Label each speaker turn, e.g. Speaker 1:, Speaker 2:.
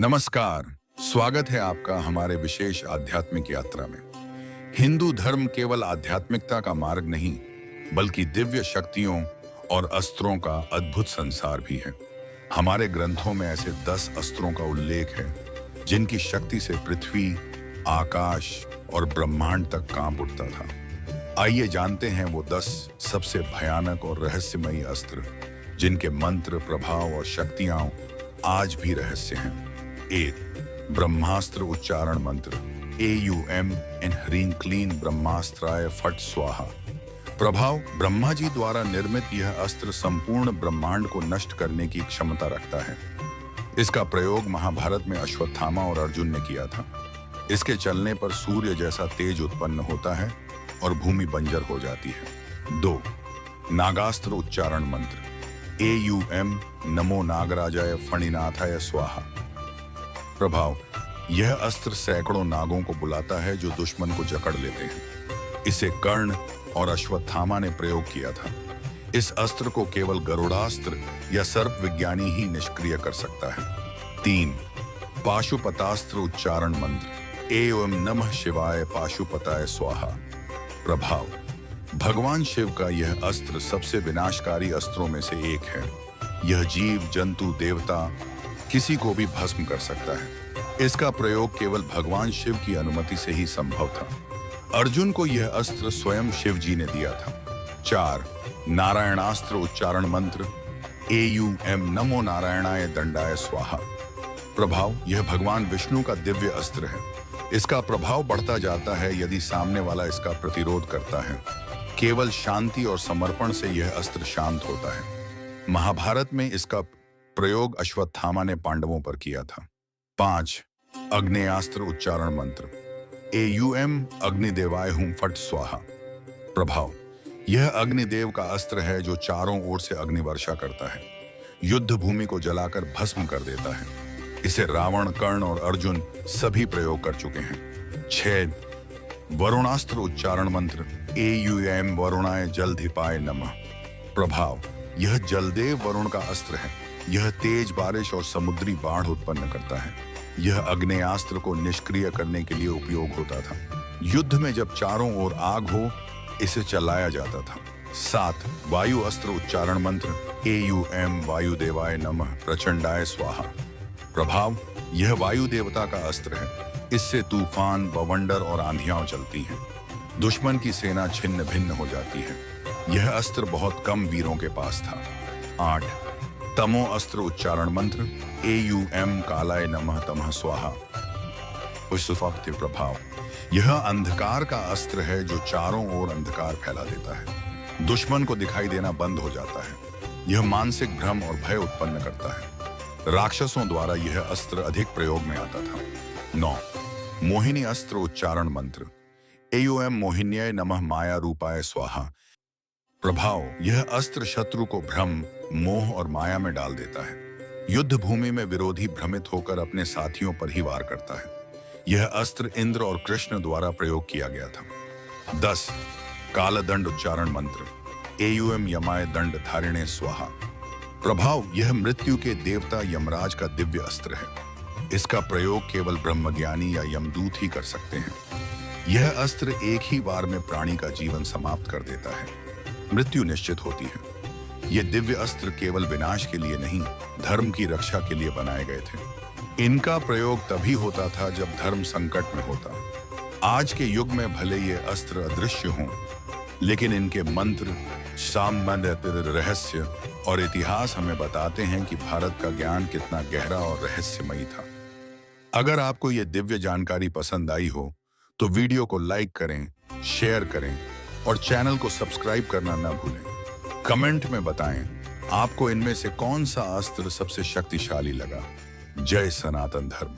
Speaker 1: नमस्कार। स्वागत है आपका हमारे विशेष आध्यात्मिक यात्रा में। हिंदू धर्म केवल आध्यात्मिकता का मार्ग नहीं, बल्कि दिव्य शक्तियों और अस्त्रों का अद्भुत संसार भी है। हमारे ग्रंथों में ऐसे 10 अस्त्रों का उल्लेख है जिनकी शक्ति से पृथ्वी, आकाश और ब्रह्मांड तक कांप उठता था। आइए जानते हैं वो 10 सबसे भयानक और रहस्यमयी अस्त्र जिनके मंत्र, प्रभाव और शक्तियां आज भी रहस्य हैं। 1. ब्रह्मास्त्र उच्चारण मंत्र। AUM इन ह्रीं क्लीं ब्रह्मास्त्राय फट स्वाहा। प्रभाव: ब्रह्मा जी द्वारा निर्मित यह अस्त्र संपूर्ण ब्रह्मांड को नष्ट करने की क्षमता रखता है। इसका प्रयोग महाभारत में अश्वत्थामा और अर्जुन ने किया था। इसके चलने पर सूर्य जैसा तेज उत्पन्न होता है और भूमि बंजर हो जाती है। 2. नागास्त्र उच्चारण मंत्र। AUM नमो नागराजाय फणिनाथाय स्वाहा। प्रभाव: यह अस्त्र सैकड़ों नागों को बुलाता है जो दुश्मन को जकड़ लेते हैं। इसे कर्ण और अश्वत्थामा ने प्रयोग किया था। इस अस्त्र को केवल गरुड़ास्त्र या सर्प विज्ञानी ही निष्क्रिय कर सकता है। 3. पाशुपतास्त्र उच्चारण मंत्र। AUM नमः शिवाय पाशुपताय स्वाहा। प्रभाव: भगवान शिव का यह अस्त्र सबसे विनाशकारी अस्त्रों में से एक है। यह जीव, जंतु, देवता किसी को भी भस्म कर सकता है। इसका प्रयोग केवल भगवान शिव की अनुमति से ही संभव था। अर्जुन को यह अस्त्र स्वयं शिव जी ने दिया था। 4. नारायणास्त्र उच्चारण मंत्र। AUM नमो नारायणाय दंडाय स्वाहा। प्रभाव: यह भगवान विष्णु का दिव्य अस्त्र है। इसका प्रभाव बढ़ता जाता है यदि सामने वाला इसका प्रतिरोध करता है। केवल शांति और समर्पण से यह अस्त्र शांत होता है। महाभारत में इसका प्रयोग अश्वत्थामा ने पांडवों पर किया था। 5. अग्नेयास्त्र उच्चारण मंत्र। AUM अग्निदेवाय हुं फट स्वाहा। प्रभाव: यह अग्निदेव का अस्त्र है जो चारों ओर से अग्निवर्षा करता है, युद्ध भूमि को जलाकर भस्म कर देता है। इसे रावण, कर्ण और अर्जुन सभी प्रयोग कर चुके हैं। 6. वरुणास्त्र उच्चारण मंत्र। AUM वरुणाय जलधिपाय नमः। प्रभाव: यह जलदेव वरुण का अस्त्र है। यह तेज बारिश और समुद्री बाढ़ उत्पन्न करता है। यह अग्नेयास्त्र को निष्क्रिय करने के लिए उपयोग होता था। युद्ध में जब चारों ओर आग हो, इसे चलाया जाता था। 7. वायु अस्त्र उच्चारण मंत्र। AUM वायुदेवाय नमः प्रचंडाय स्वाहा। प्रभाव: यह वायु देवता का अस्त्र है। इससे तूफान, बवंडर और आंधियां चलती हैं। दुश्मन की सेना छिन्न भिन्न हो जाती है। यह अस्त्र बहुत कम वीरों के पास था। 8. तमो अस्त्र उच्चारण मंत्र। AUM कालाय नमः तमः स्वाहा। प्रभाव: यह अंधकार का अस्त्र है जो चारों ओर अंधकार फैला देता है। दुश्मन को दिखाई देना बंद हो जाता है। यह मानसिक भ्रम और भय उत्पन्न करता है। राक्षसों द्वारा यह अस्त्र अधिक प्रयोग में आता था। 9. मोहिनी अस्त्र उच्चारण मंत्र। AUM मोहिन्याय नमः माया रूपाय स्वाहा। प्रभाव: यह अस्त्र शत्रु को भ्रम, मोह और माया में डाल देता है। युद्ध भूमि में विरोधी भ्रमित होकर अपने साथियों पर ही वार करता है। यह अस्त्र इंद्र और कृष्ण द्वारा प्रयोग किया गया था। 10. कालदंड उच्चारण मंत्र। AUM यमाय दंड धारिणे स्वाहा। प्रभाव: यह मृत्यु के देवता यमराज का दिव्य अस्त्र है। इसका प्रयोग केवल ब्रह्मज्ञानी या यमदूत ही कर सकते हैं। यह अस्त्र एक ही बार में प्राणी का जीवन समाप्त कर देता है। मृत्यु निश्चित होती है। ये दिव्य अस्त्र केवल विनाश के लिए नहीं, धर्म की रक्षा के लिए बनाए गए थे। इनका प्रयोग तभी होता था जब धर्म संकट में होता। आज के युग में भले ये अस्त्र अदृश्य हों, लेकिन इनके मंत्र, सामान्य रहस्य और इतिहास हमें बताते हैं कि भारत का ज्ञान कितना गहरा और रहस्यमयी था। अगर आपको ये दिव्य जानकारी पसंद आई हो तो वीडियो को लाइक करें, शेयर करें और चैनल को सब्सक्राइब करना न भूलें। कमेंट में बताएं आपको इनमें से कौन सा अस्त्र सबसे शक्तिशाली लगा। जय सनातन धर्म।